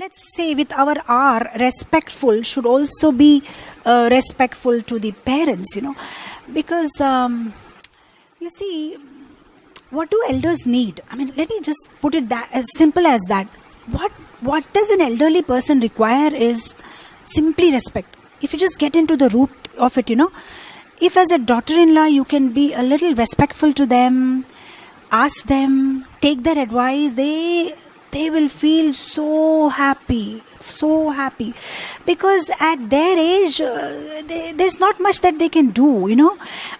let's say with our R, respectful should also be respectful to the parents, because you see, what do elders need? I mean, let me just put it that as simple as that. What does an elderly person require is simply respect. If you just get into the root of it, if as a daughter-in-law you can be a little respectful to them, ask them, take their advice, they will feel so happy, because at their age there's not much that they can do.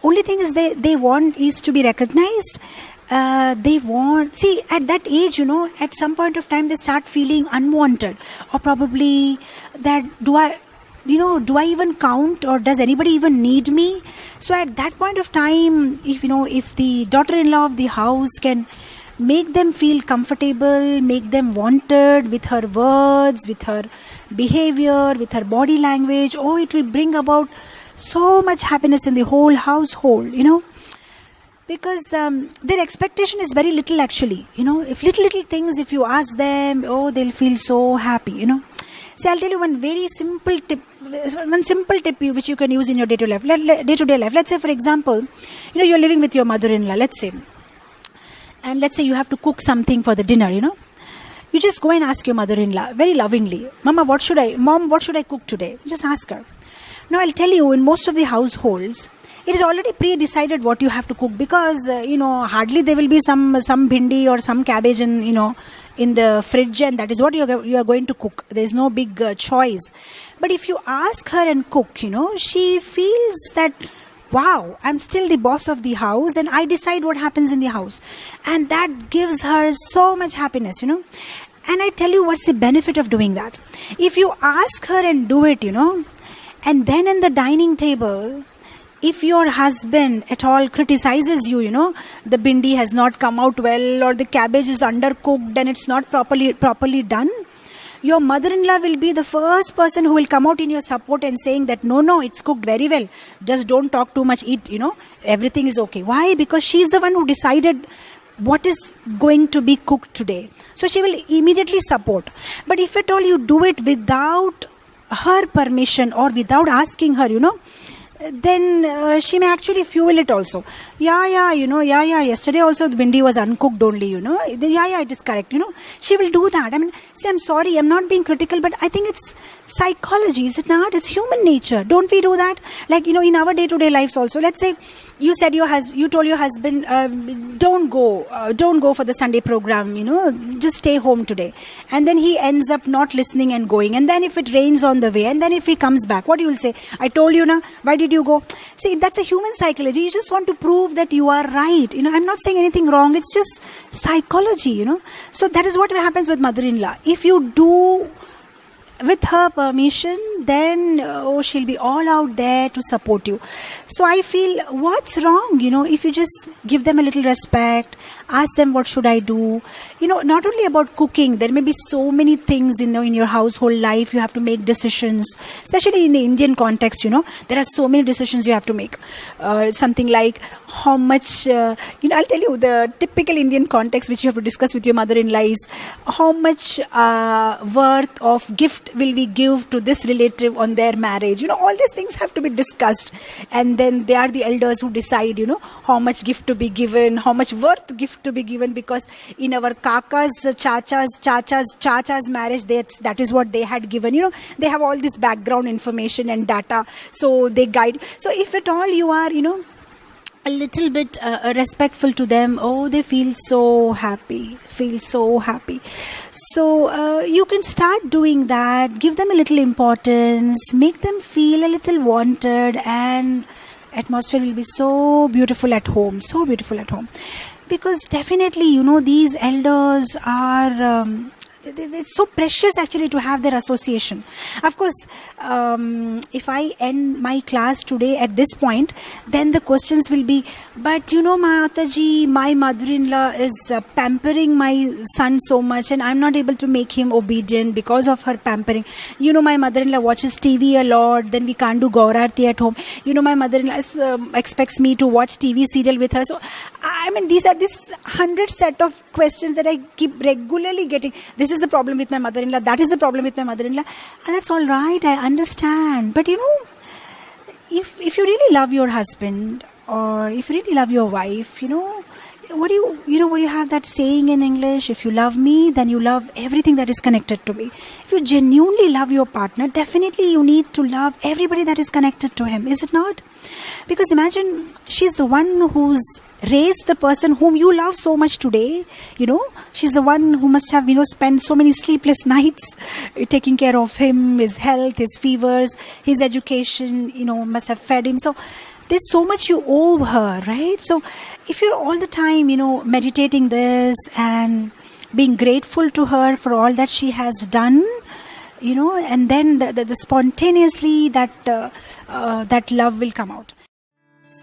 Only thing is they want is to be recognized. They want, see, at that age, at some point of time they start feeling unwanted, or probably that do I even count, or does anybody even need me? So at that point of time, if the daughter-in-law of the house can make them feel comfortable, make them wanted with her words, with her behavior, with her body language, it will bring about so much happiness in the whole household, because their expectation is very little actually. If little things, if you ask them, they'll feel so happy. See, I'll tell you one very simple tip, which you can use in your day-to-day life. Let's say, for example, you're living with your mother-in-law, let's say, and let's say you have to cook something for the dinner, You just go and ask your mother-in-law very lovingly, Mom, what should I cook today? Just ask her. Now, I'll tell you, in most of the households, it is already pre-decided what you have to cook, because, hardly there will be some bhindi or some cabbage in the fridge, and that is what you are going to cook. There is no big choice. But if you ask her and cook, she feels that, wow, I'm still the boss of the house and I decide what happens in the house. And that gives her so much happiness, And I tell you what's the benefit of doing that. If you ask her and do it, and then in the dining table, if your husband at all criticizes you, the bhindi has not come out well, or the cabbage is undercooked and it's not properly done, your mother-in-law will be the first person who will come out in your support and saying that, no, it's cooked very well. Just don't talk too much, eat, everything is okay. Why? Because she's the one who decided what is going to be cooked today. So she will immediately support. But if at all you do it without her permission or without asking her, then she may actually fuel it also. Yesterday also the bhindi was uncooked only, it is correct, She will do that. I mean, see, I'm sorry, I'm not being critical, but I think it's psychology, is it not? It's human nature. Don't we do that? Like, in our day-to-day lives also. Let's say you said you told your husband, don't go for the Sunday program, just stay home today. And then he ends up not listening and going. And then if it rains on the way, and then if he comes back, what you will say? I told you, why did you go? See, that's a human psychology. You just want to prove that you are right. I'm not saying anything wrong. It's just psychology, So that is what happens with mother-in-law. If you do with her permission, then she'll be all out there to support you. So I feel, what's wrong, if you just give them a little respect, ask them what should I do. Not only about cooking, there may be so many things in your household life. You have to make decisions, especially in the Indian context. There are so many decisions you have to make. Something like how much, I'll tell you the typical Indian context which you have to discuss with your mother-in-law is how much worth of gift will we give to this relative on their marriage. All these things have to be discussed, and then they are the elders who decide, how much gift to be given, how much worth gift to be given, because in our kakas, chacha's marriage, that is what they had given. They have all this background information and data, so they guide. So if at all you are, a little bit respectful to them, they feel so happy. So you can start doing that. Give them a little importance. Make them feel a little wanted, and atmosphere will be so beautiful at home. Because definitely, these elders are... it's so precious actually to have their association. Of course, if I end my class today at this point, then the questions will be, but Mataji, my mother-in-law is pampering my son so much, and I'm not able to make him obedient because of her pampering. My mother-in-law watches TV a lot, then we can't do Gaurarti at home. My mother-in-law expects me to watch TV serial with her. So I mean, these are this 100 set of questions that I keep regularly getting. This is the problem with my mother-in-law. That is the problem with my mother-in-law. And that's all right. I understand. But if you really love your husband, or if you really love your wife, what do you have that saying in English? If you love me, then you love everything that is connected to me. If you genuinely love your partner, definitely you need to love everybody that is connected to him, is it not? Because imagine, she's the one who's raised the person whom you love so much today. She's the one who must have, spent so many sleepless nights taking care of him, his health, his fevers, his education, must have fed him. So there's so much you owe her, right? So if you're all the time, meditating this and being grateful to her for all that she has done, and then the spontaneously that love will come out.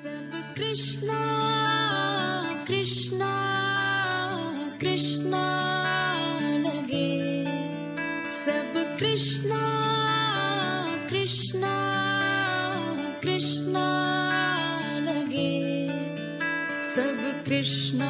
Sab Krishna, Krishna, Krishna lage. Sab Krishna, Krishna, Krishna lage. Sab Krishna